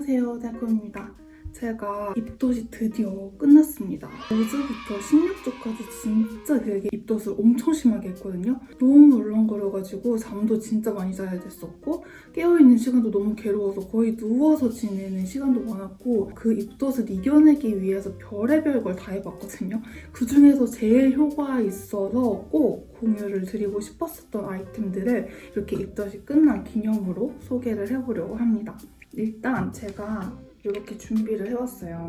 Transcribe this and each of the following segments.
안녕하세요, 달콤입니다. 제가 입덧이 드디어 끝났습니다. 어제부터 16주까지 진짜 되게 입덧을 엄청 심하게 했거든요. 너무 울렁거려가지고 잠도 진짜 많이 자야 됐었고 깨어있는 시간도 너무 괴로워서 거의 누워서 지내는 시간도 많았고 그 입덧을 이겨내기 위해서 별의별 걸 다 해봤거든요. 그중에서 제일 효과 있어서 꼭 공유를 드리고 싶었었던 아이템들을 이렇게 입덧이 끝난 기념으로 소개를 해보려고 합니다. 일단 제가 이렇게 준비를 해왔어요.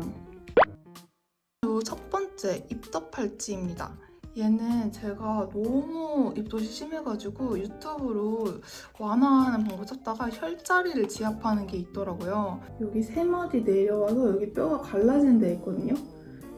첫 번째 입덧 팔찌입니다. 얘는 제가 너무 입덧이 심해가지고 유튜브로 완화하는 방법 찾다가 혈자리를 지압하는 게 있더라고요. 여기 3마디 내려와서 여기 뼈가 갈라지는 데 있거든요.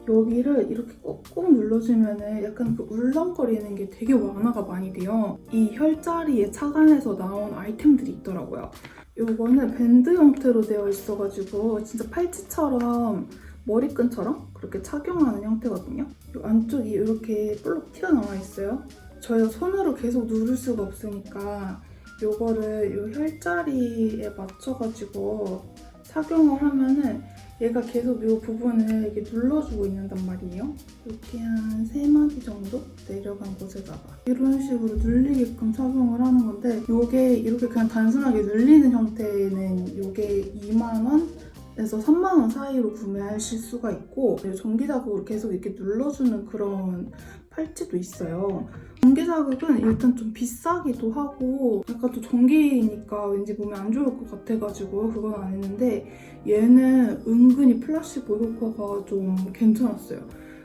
여기를 이렇게 꾹꾹 눌러주면 약간 그 울렁거리는 게 되게 완화가 많이 돼요. 이 혈자리에 착안해서 나온 아이템들이 있더라고요. 요거는 밴드 형태로 되어 있어가지고 진짜 팔찌처럼 머리끈처럼 그렇게 착용하는 형태거든요. 이 안쪽이 이렇게 볼록 튀어나와 있어요. 저희가 손으로 계속 누를 수가 없으니까 요거를 이 혈자리에 맞춰가지고 착용을 하면은 얘가 계속 이 부분을 이렇게 눌러주고 있는단 말이에요. 이렇게 한 3마디 정도 내려간 곳에다가 이런 식으로 눌리게끔 착용을 하는 건데 이게 이렇게 그냥 단순하게 눌리는 형태는 이게 2만원에서 3만원 사이로 구매하실 수가 있고 전기자극으로 계속 이렇게 눌러주는 그런 팔찌도 있어요. 전기자극은 일단 좀 비싸기도 하고 약간 또 전기니까 왠지 몸에 안 좋을 것 같아가지고 그건 안 했는데 얘는 은근히 플라시보 효과가 좀 괜찮았어요.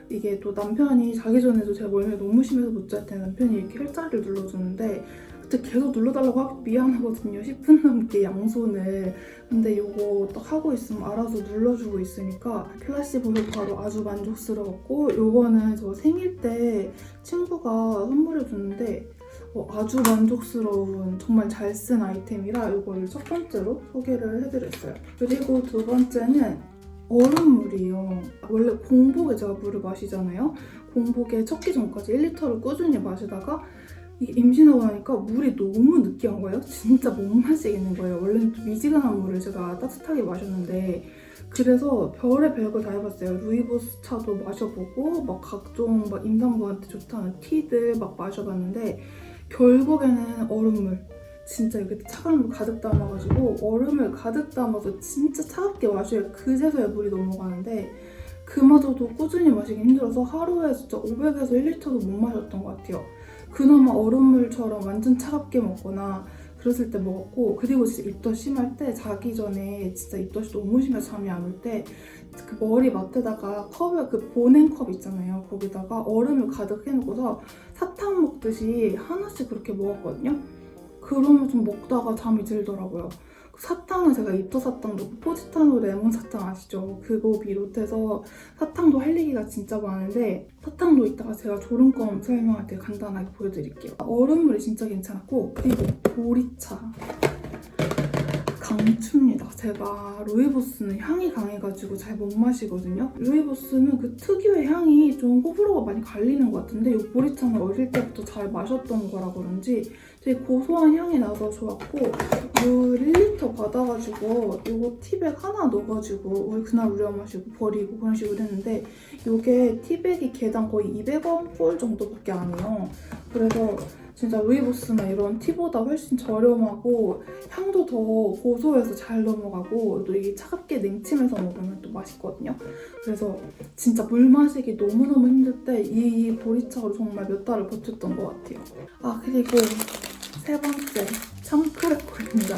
이게 또 남편이 자기 전에도 제가 멀미가 너무 심해서 못 잘 때 남편이 이렇게 혈자리를 눌러주는데 그때 계속 눌러달라고 하기 미안하거든요. 10분 넘게 양손을. 근데 이거 딱 하고 있으면 알아서 눌러주고 있으니까 플라시보 효과로 아주 만족스러웠고 이거는 저 생일 때 친구가 선물해줬는데 아주 만족스러운 정말 잘 쓴 아이템이라 이거를 첫 번째로 소개를 해드렸어요. 그리고 두 번째는 얼음물이에요. 원래 공복에 제가 물을 마시잖아요. 공복에 첫 끼 전까지 1리터를 꾸준히 마시다가 임신하고 나니까 물이 너무 느끼한 거예요. 진짜 못 마시겠는 거예요. 원래는 또 미지근한 물을 제가 따뜻하게 마셨는데 그래서 별의별 걸 다 해봤어요. 루이보스 차도 마셔보고 막 각종 막 임산부한테 좋다는 티들 막 마셔봤는데 결국에는 얼음물. 진짜 이렇게 차가운 물 가득 담아가지고 얼음을 가득 담아서 진짜 차갑게 마셔야 그제서야 물이 넘어가는데 그마저도 꾸준히 마시기 힘들어서 하루에 진짜 500에서 1리터도 못 마셨던 것 같아요. 그나마 얼음물처럼 완전 차갑게 먹거나 그랬을 때 먹었고 그리고 진짜 입덧 심할 때 자기 전에 진짜 입덧이 너무 심해서 잠이 안 올 때 그 머리 맡에다가 컵에 그 보냉컵 있잖아요. 거기다가 얼음을 가득 해놓고서 사탕 먹듯이 하나씩 그렇게 먹었거든요. 그러면 좀 먹다가 잠이 들더라고요. 사탕은 제가 입덧 사탕도 포지타노 레몬 사탕 아시죠? 그거 비롯해서 사탕도 할 얘기가 진짜 많은데 사탕도 이따가 제가 조름껌 설명할 때 간단하게 보여드릴게요. 얼음물이 진짜 괜찮았고 그리고 보리차 강추입니다. 제가 루이보스는 향이 강해가지고 잘 못 마시거든요. 루이보스는 그 특유의 향이 좀 호불호가 많이 갈리는 것 같은데 이 보리차는 어릴 때부터 잘 마셨던 거라 그런지 되게 고소한 향이 나서 좋았고 물 1리터 받아가지고 이거 티백 하나 넣어가지고 그날 우려 마시고 버리고 그런 식으로 했는데 이게 티백이 개당 거의 200원 꼴 정도밖에 안 해요. 그래서 진짜 루이보스나 이런 티보다 훨씬 저렴하고 향도 더 고소해서 잘 넘어가고 또 이게 차갑게 냉침해서 먹으면 또 맛있거든요. 그래서 진짜 물 마시기 너무너무 힘들 때 이 보리차로 정말 몇 달을 버텼던 것 같아요. 그리고 세 번째 참크래커입니다.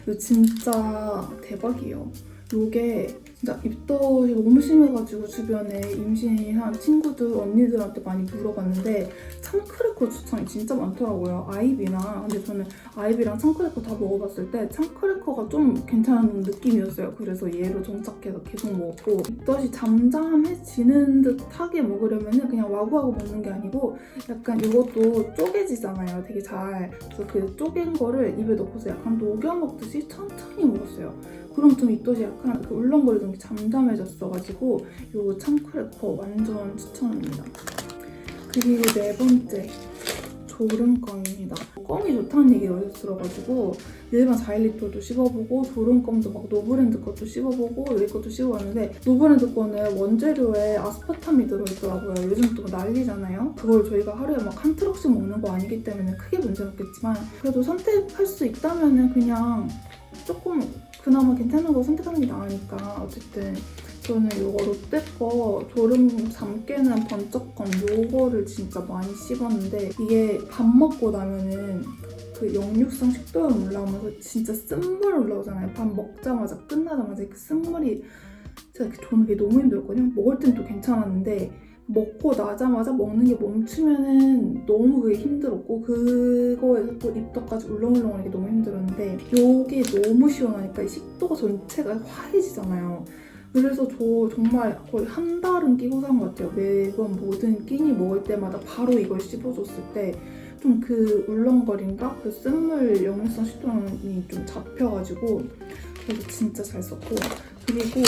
이거 진짜 대박이에요. 이게 진짜 입덧이 너무 심해가지고 주변에 임신한 친구들, 언니들한테 많이 물어봤는데 참크래커 추천이 진짜 많더라고요. 아이비나. 근데 저는 아이비랑 참크래커 다 먹어봤을 때 참크래커가 좀 괜찮은 느낌이었어요. 그래서 얘로 정착해서 계속 먹었고 입덧이 잠잠해지는 듯하게 먹으려면 그냥 와구와구 먹는 게 아니고 약간 이것도 쪼개지잖아요. 되게 잘. 그래서 그 쪼갠 거를 입에 넣고서 약간 녹여 먹듯이 천천히 먹었어요. 그럼 좀 입덧이 약간 그 울렁거리던 게 잠잠해졌어가지고 이 참크래커 완전 추천합니다. 그리고 네 번째 조름껌입니다. 껌이 좋다는 얘기를 어디서 들어가지고 일반 4일리터도 씹어보고 조름껌도 막 노브랜드 것도 씹어보고 여기 것도 씹어봤는데 노브랜드 거는 원재료에 아스파탐이 들어있더라고요. 요즘 또 난리잖아요. 그걸 저희가 하루에 막 한 트럭씩 먹는 거 아니기 때문에 크게 문제는 없겠지만 그래도 선택할 수 있다면 그냥 조금 그나마 괜찮은 거 선택하는 게 나으니까 어쨌든 저는 이거 롯데 거 조름 잠 깨는 번쩍껌 요거를 진짜 많이 씹었는데 이게 밥 먹고 나면은 그 역류성 식도염 올라오면서 진짜 쓴물 올라오잖아요. 밥 먹자마자 끝나자마자 그 쓴물이 저는 그게 너무 힘들었거든요. 먹을 땐 또 괜찮았는데 먹고 나자마자 먹는 게 멈추면은 너무 그게 힘들었고 그거에서 또 입덧까지 울렁울렁하는 게 너무 힘들었는데 요게 너무 시원하니까 식도가 전체가 화해지잖아요. 그래서 저 정말 거의 한 달은 끼고 산 것 같아요. 매번 모든 끼니 먹을 때마다 바로 이걸 씹어줬을 때 좀 그 울렁거림과 그 쓴물 역류성 식도염이 좀 잡혀가지고 그래서 진짜 잘 썼고 그리고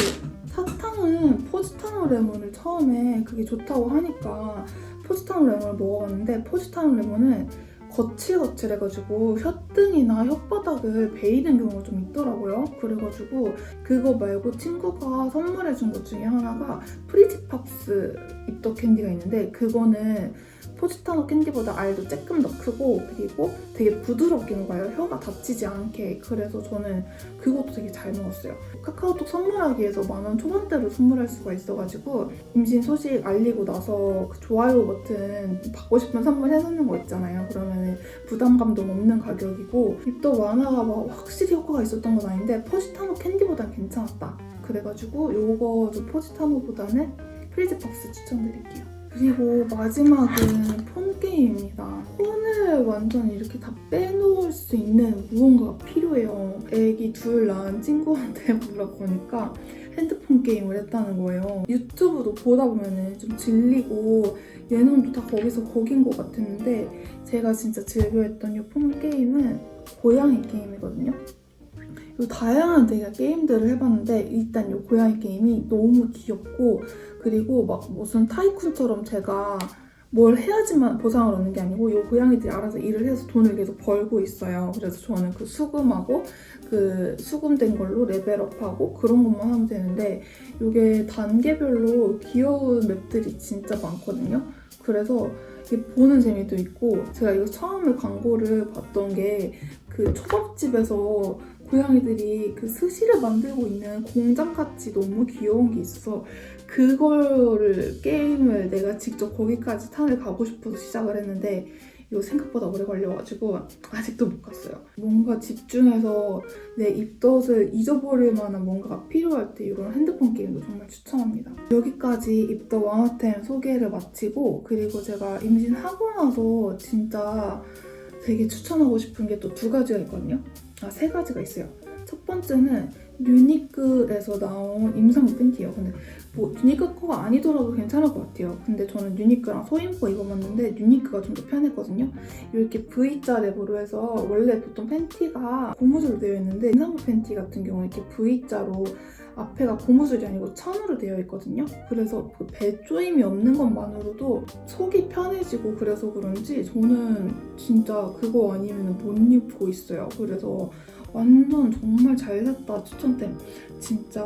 사탕은 포지타노 레몬을 처음에 그게 좋다고 하니까 포지타노 레몬을 먹어봤는데 포지타노 레몬은 거칠거칠해가지고 혓등이나 혓바닥을 베이는 경우가 좀 있더라고요. 그래가지고 그거 말고 친구가 선물해준 것 중에 하나가 프리지팝스 입덧 캔디가 있는데 그거는 포지타노 캔디보다 알도 조금 더 크고 그리고 되게 부드럽게 녹아요. 혀가 다치지 않게. 그래서 저는 그것도 되게 잘 먹었어요. 카카오톡 선물하기 위해서 10,000원 초반대로 선물할 수가 있어가지고 임신 소식 알리고 나서 그 좋아요 버튼 받고 싶은 선물 해놓는 거 있잖아요. 그러면 부담감도 없는 가격이고 입덧 완화가 막 확실히 효과가 있었던 건 아닌데 포지타노 캔디보단 괜찮았다. 그래가지고 요거 포지타노보다는 프리즈박스 추천드릴게요. 그리고 마지막은 폰 게임입니다. 폰을 완전 이렇게 다 빼놓을 수 있는 무언가가 필요해요. 애기 둘 낳은 친구한테 물어보니까 핸드폰 게임을 했다는 거예요. 유튜브도 보다 보면은 좀 질리고 예능도 다 거기서 거긴 것 같았는데 제가 진짜 즐겨했던 이 폰 게임은 고양이 게임이거든요. 다양한 되게 게임들을 해봤는데 일단 이 고양이 게임이 너무 귀엽고 그리고 막 무슨 타이쿤처럼 제가 뭘 해야지만 보상을 얻는 게 아니고 이 고양이들이 알아서 일을 해서 돈을 계속 벌고 있어요. 그래서 저는 그 수금하고 그 수금된 걸로 레벨업하고 그런 것만 하면 되는데 이게 단계별로 귀여운 맵들이 진짜 많거든요. 그래서 이게 보는 재미도 있고 제가 이거 처음에 광고를 봤던 게 그 초밥집에서 고양이들이 그 스시를 만들고 있는 공장같이 너무 귀여운 게 있어서 그거를 게임을 내가 직접 거기까지 탄을 가고 싶어서 시작을 했는데 이거 생각보다 오래 걸려가지고 아직도 못 갔어요. 뭔가 집중해서 내 입덧을 잊어버릴 만한 뭔가가 필요할 때 이런 핸드폰 게임도 정말 추천합니다. 여기까지 입덧 완화템 소개를 마치고 그리고 제가 임신하고 나서 진짜 되게 추천하고 싶은 게 또 2가지가 있거든요. 3가지가 있어요. 첫 번째는 유니크에서 나온 임산부 팬티예요. 근데 뭐 유니크 거가 아니더라도 괜찮을 것 같아요. 근데 저는 유니크랑 소인포 입어봤는데 유니크가 좀 더 편했거든요. 이렇게 V자 랩으로 해서 원래 보통 팬티가 고무줄로 되어 있는데 임산부 팬티 같은 경우는 이렇게 V자로 앞에가 고무줄이 아니고 천으로 되어 있거든요. 그래서 그 배조임이 없는 것만으로도 속이 편해지고 그래서 그런지 저는 진짜 그거 아니면 못 입고 있어요. 그래서 완전 정말 잘 샀다 추천템. 진짜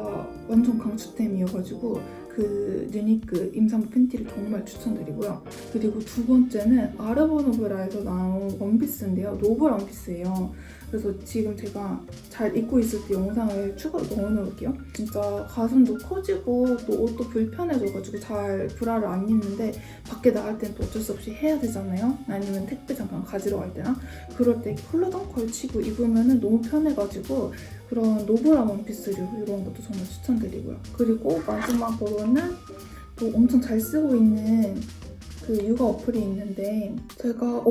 완전 강추템이어가지고 그 유니크 임산부 팬티를 정말 추천드리고요. 그리고 2번째는 아르보노브라에서 나온 원피스인데요. 노블 원피스예요. 그래서 지금 제가 잘 입고 있을 때 영상을 추가로 넣어놓을게요. 진짜 가슴도 커지고 또 옷도 불편해져가지고 잘 브라를 안 입는데 밖에 나갈 땐 또 어쩔 수 없이 해야 되잖아요. 아니면 택배 잠깐 가지러 갈 때나 그럴 때 콜라당 걸치고 입으면 너무 편해가지고 그런 노브라 원피스류 이런 것도 정말 추천드리고요. 그리고 마지막으로는 또 엄청 잘 쓰고 있는 그 육아 어플이 있는데 제가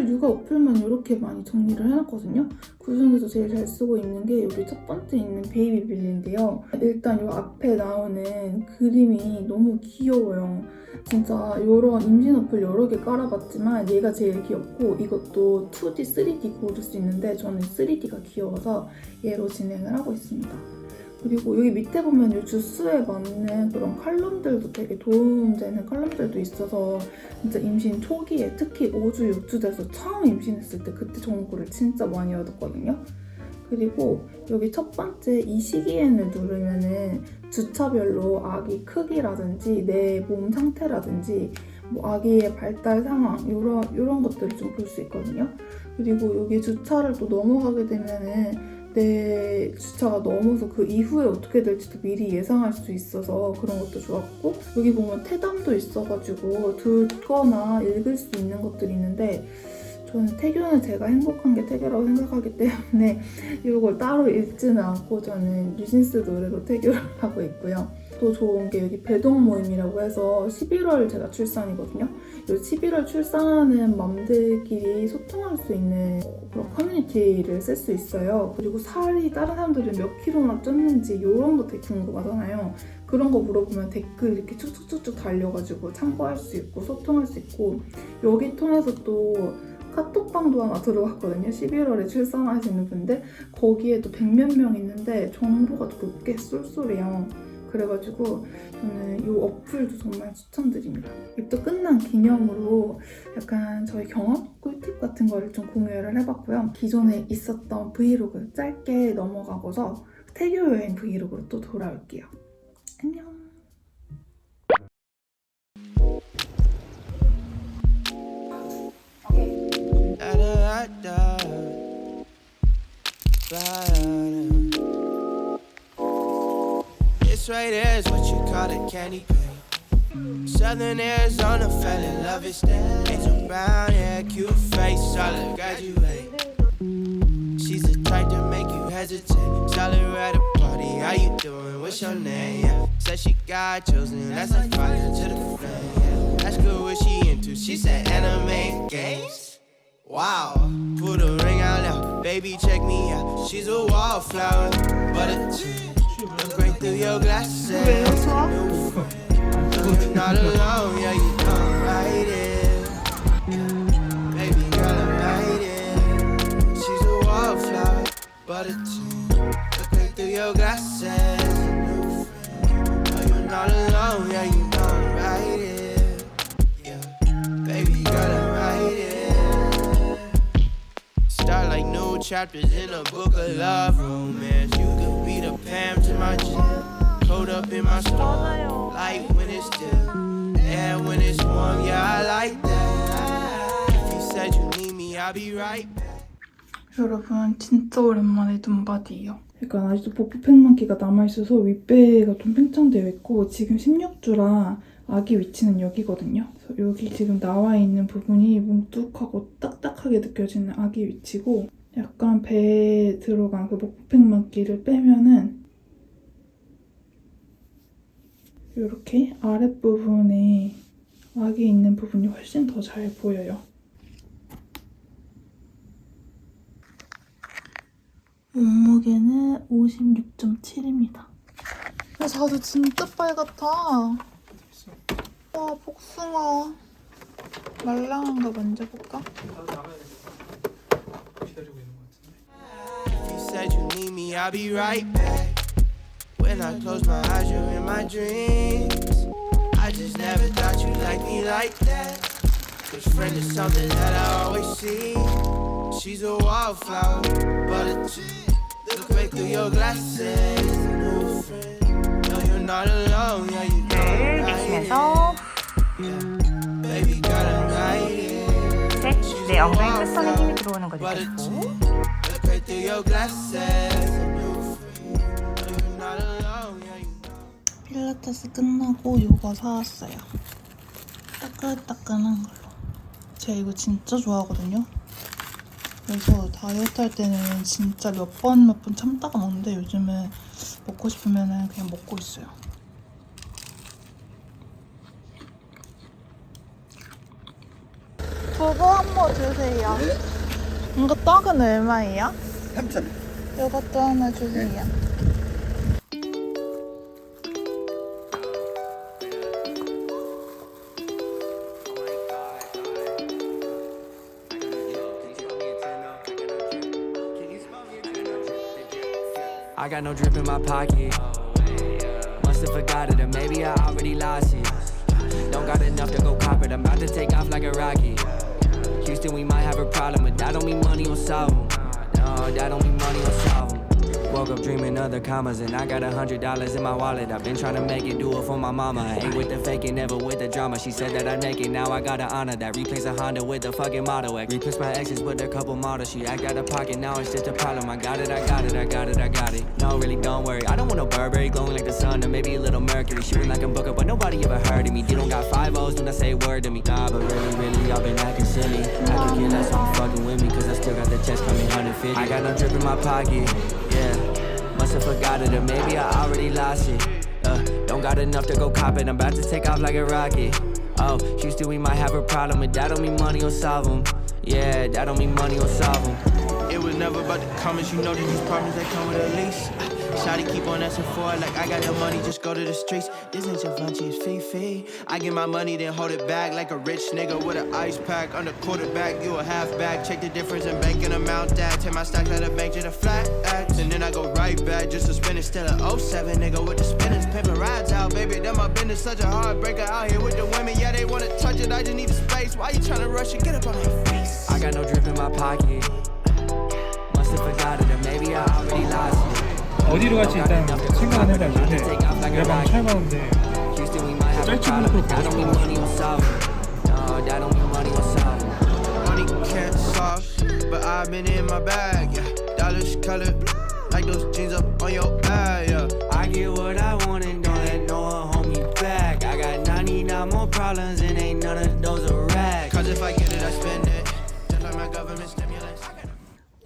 육아 어플만 이렇게 많이 정리를 해놨거든요. 그 중에서 제일 잘 쓰고 있는 게 여기 첫 번째 있는 베이비빌리인데요. 일단 이 앞에 나오는 그림이 너무 귀여워요. 진짜 이런 임신 어플 여러 개 깔아봤지만 얘가 제일 귀엽고 이것도 2D, 3D 고를 수 있는데 저는 3D가 귀여워서 얘로 진행을 하고 있습니다. 그리고 여기 밑에 보면 이 주스에 맞는 그런 칼럼들도 되게 도움되는 칼럼들도 있어서 진짜 임신 초기에 특히 5주, 6주 돼서 처음 임신했을 때 그때 정보를 진짜 많이 얻었거든요. 그리고 여기 첫 번째 이 시기에는 누르면은 주차별로 아기 크기라든지 내 몸 상태라든지 뭐 아기의 발달 상황 이런 것들을 좀 볼 수 있거든요. 그리고 여기 주차를 또 넘어가게 되면은 내 주차가 넘어서 그 이후에 어떻게 될지도 미리 예상할 수 있어서 그런 것도 좋았고, 여기 보면 태담도 있어가지고 듣거나 읽을 수 있는 것들이 있는데 저는 태교는 제가 행복한 게 태교라고 생각하기 때문에 이걸 따로 읽지는 않고 저는 뉴진스 노래로 태교를 하고 있고요. 또 좋은 게 여기 배동 모임이라고 해서 11월 제가 출산이거든요. 이 11월 출산하는 맘들끼리 소통할 수 있는 그런 커뮤니티를 쓸 수 있어요. 그리고 살이 다른 사람들은 몇 킬로나 쪘는지 이런 거 되게 궁금하잖아요. 그런 거 물어보면 댓글 이렇게 쭉쭉쭉쭉 달려가지고 참고할 수 있고 소통할 수 있고, 여기 통해서 또 카톡방도 하나 들어갔거든요. 11월에 출산하시는 분들 거기에도 100몇 명 있는데 정보가 꽤 쏠쏠해요. 그래가지고 저는 이 어플도 정말 추천드립니다. 입도 끝난 기념으로 약간 저희 경험? 꿀팁 같은 거를 좀 공유를 해봤고요. 기존에 있었던 브이로그 짧게 넘어가고서 태교 여행 브이로그로 또 돌아올게요. 안녕. This right here is what you call a candy paint. Southern Arizona, fell in love instead. Angel brown hair, cute face, solid graduate. She's the type to make you hesitate. Solid at a party, how you doing? What's your name? Yeah. Said she got chosen, that's like fire to the flame. Yeah. Ask her what she into, she said anime games. Wow, put a ring out now, baby check me out. She's a wallflower, but a look right through your glasses. New friend, no, you're not alone, yeah, you come right in. Baby girl, I'm right in. She's a wallflower, but a look right through your glasses. New friend, no, you're not alone, yeah, you come right in. Yeah, baby girl, I'm right in. Start like new chapters in a book of love romance. You could be the Pam to my Jim. Cold up in my storm. Light when it's still. Yeah, when it's warm. Yeah, I like that. If you said you need me, I'll be right back. 여러분 진짜 오랜만에 눈바디예요. 약간 아직도 복부팽만기가 남아있어서 윗배가 좀 팽창되어 있고 지금 16주라 아기 위치는 여기거든요. 그래서 여기 지금 나와 있는 부분이 뭉툭하고 딱딱하게 느껴지는 아기 위치고, 약간 배에 들어간 그 복부팽만기를 빼면은 이렇게 아랫부분에 아기 있는 부분이 훨씬 더 잘 보여요. 몸무게는 56.7입니다. 자두 진짜 빨갛다. 와, 복숭아. 말랑한가 만져볼까? 기다리고 있는 것 같은데. If you said you need me, I'll be right back. When I close my eyes, you're in my dreams. I just never thought you'd like me like that. Cause friend is something that I always see. She's a wallflower, but a look right through your glasses. New friend, no, you're not alone. Yeah, you know 내쉬면서 baby girl, I'm right here. 셋, 내 엉덩이 끝선에 힘이 들어오는 거 But a 느끼고 look right through your glasses. New friend, no, you're not alone. Yeah, you know. 필라테스 끝나고 이거 사왔어요. 따끈따끈한 걸로. 제가 이거 진짜 좋아하거든요. 그래서 다이어트 할 때는 진짜 몇 번 참다가 먹는데 요즘은 먹고 싶으면 그냥 먹고 있어요. 두부 한 모 주세요. 이거 떡은 얼마예요? 3,000원. 이것도 하나 주세요. I got no drip in my pocket. Must have forgot it, or maybe I already lost it. Don't got enough to go cop it. I'm about to take off like a rocket. Houston, we might have a problem, but that don't mean money will solve 'em. No, that don't mean money will solve 'em. Woke up dreaming of the commas, and I got $100 in my wallet. I've been trying to make it, do it for my mama. I ain't with the faking, never with the drama. She said that I'd make it, now I gotta honor that. Replace a Honda with the fucking Model X. Replace my exes with a couple models. She act out of pocket, now it's just a problem. I got it, I got it, I got it, I got it. No, really, don't worry. I don't want no Burberry glowing like the sun, or maybe a little Mercury. Shooting like a booker, but nobody ever heard of me. You don't got 5 O's when I say word to me. Nah, but really, I've been acting silly. I could care less if you fucking with me, cause I still got the chest coming 150. I got no drip in my pocket, yeah. Must have forgot it, or maybe I already lost it. Don't got enough to go cop it. I'm about to take off like a rocket. Oh, Houston, we might have a problem, but that don't mean money will solve 'em. Yeah, that don't mean money will solve 'em. It was never about the comments, you know that these problems that come with a lease. Shawty keep on asking for it, like I got the money, just go to the streets. This ain't Givenchy, it's Fifi. I get my money, then hold it back like a rich nigga with an ice pack. Under quarterback, you a halfback. Check the difference in banking amount that. Take my stacks out of the bank to the flat X. And then I go right back just to spend it. Still a 07 nigga with the spinners. Pimpin' rides out, baby, that my business. Such a heartbreaker out here with the women. Yeah, they wanna touch it, I just need the space. Why you tryna rush it? Get up on my face. I got no drip in my pocket. Must have forgot it, or maybe I already lost it. 어디로 갈지 일단 생각은 해봤는데 내가 촬영하는데 짧지 않을 것 같아. Money can't solve, but I've been in my bag, yeah. Dollars colored, like those jeans up on your back, yeah. I get what I want and don't let no one hold me back. I got 99 more problems and ain't none of those a rag. Cause if I get it, I spend it. Just like my government stimulus.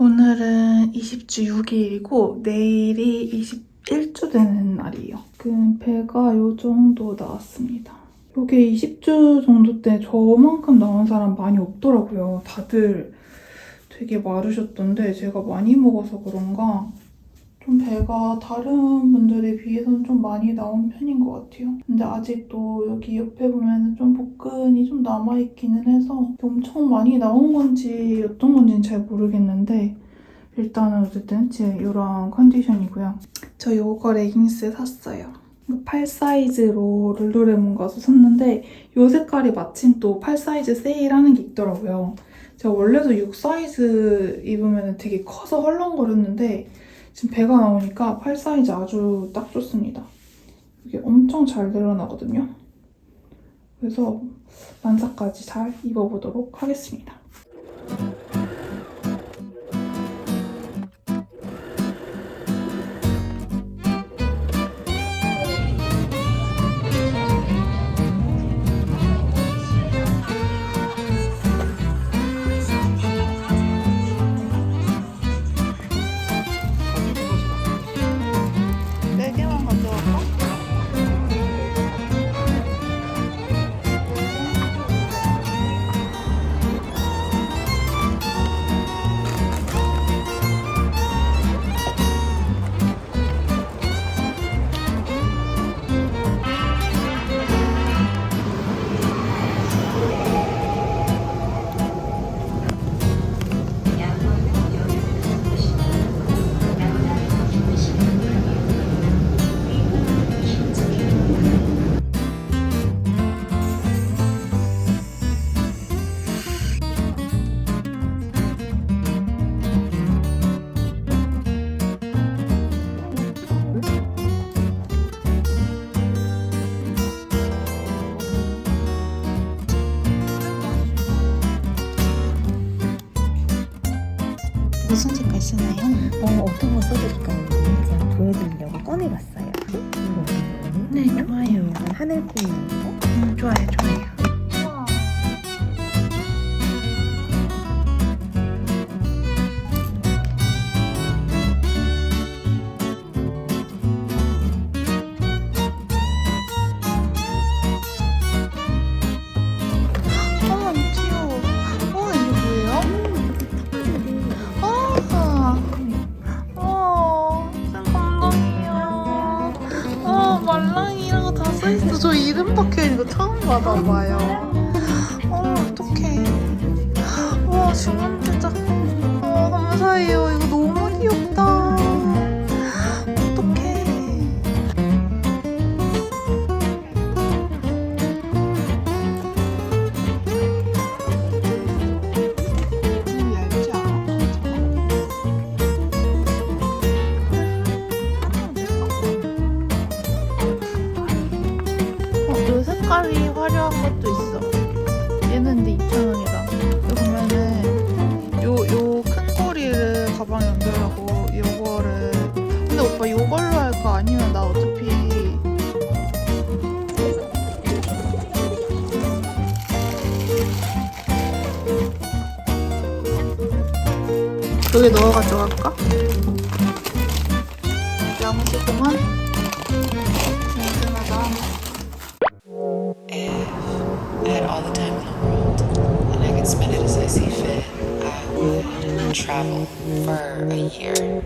오늘은 20주 6일이고 내일이 21주 되는 날이에요. 배가 요 정도 나왔습니다. 요게 20주 정도 때 저만큼 나온 사람 많이 없더라고요. 다들 되게 마르셨던데 제가 많이 먹어서 그런가 좀 배가 다른 분들에 비해서는 좀 많이 나온 편인 것 같아요. 근데 아직도 여기 옆에 보면 좀 복근이 좀 남아있기는 해서 엄청 많이 나온 건지 어떤 건지는 잘 모르겠는데 일단은 어쨌든 제 이런 컨디션이고요. 저 요거 레깅스 샀어요. 8 사이즈로 룰루레몬 가서 샀는데 요 색깔이 마침 또 8 사이즈 세일하는 게 있더라고요. 제가 원래도 6 사이즈 입으면 되게 커서 헐렁거렸는데 지금 배가 나오니까 8 사이즈 아주 딱 좋습니다. 이게 엄청 잘 늘어나거든요. 그래서 만사까지 잘 입어보도록 하겠습니다. 무슨 색깔 쓰나요? 어떤 거 써드릴까요? 그냥 보여드리려고 꺼내봤어요. 네, 좋아요. 약간 하늘빛 있는 거? 좋아요. 말랑이라고 다 써있어. 저 이름 박혀있는 거 처음 받아봐요. 어떡해. 와, 주문 진짜. 감사해요. 이거 너무 귀엽다. 색깔이 화려한 것도 있어. 얘는 근데 2,000원이다. 여기 보면은 요 큰 고리를 가방에 연결하고 요거를 근데 오빠 요걸로 할까? 아니면 나 어차피 여기 넣어가지고 할까? 야무지구만. 든든하다. If I had all the time in the world and I could spend it as I see fit, I would travel for a year.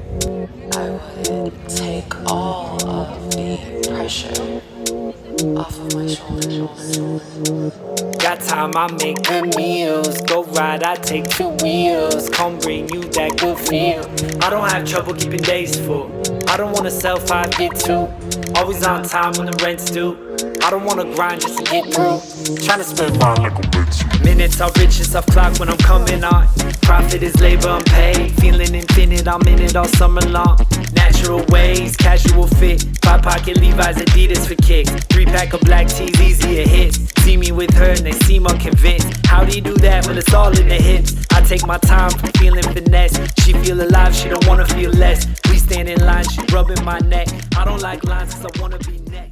I would take all of the pressure off of my shoulders. Got time, I make good meals. Go ride, I take 2 wheels. Come bring you that good feel. I don't have trouble keeping days full. I don't wanna sell 5, get 2. Always on time when the rent's due. I don't wanna grind just to get through. Tryna spend mine like a bitch. Minutes are riches off clock when I'm coming on. Profit is labor unpaid. Feeling infinite, I'm in it all summer long. Natural ways, casual fit. 5-pocket Levi's, Adidas for kicks. 3-pack of black tees, easier hits. See me with her and they seem unconvinced. How do you do that when it's all in the hips? I take my time for feeling finesse. She feel alive, she don't wanna feel less. We stand in line, she rubbing my neck. I don't like lines cause I wanna be next.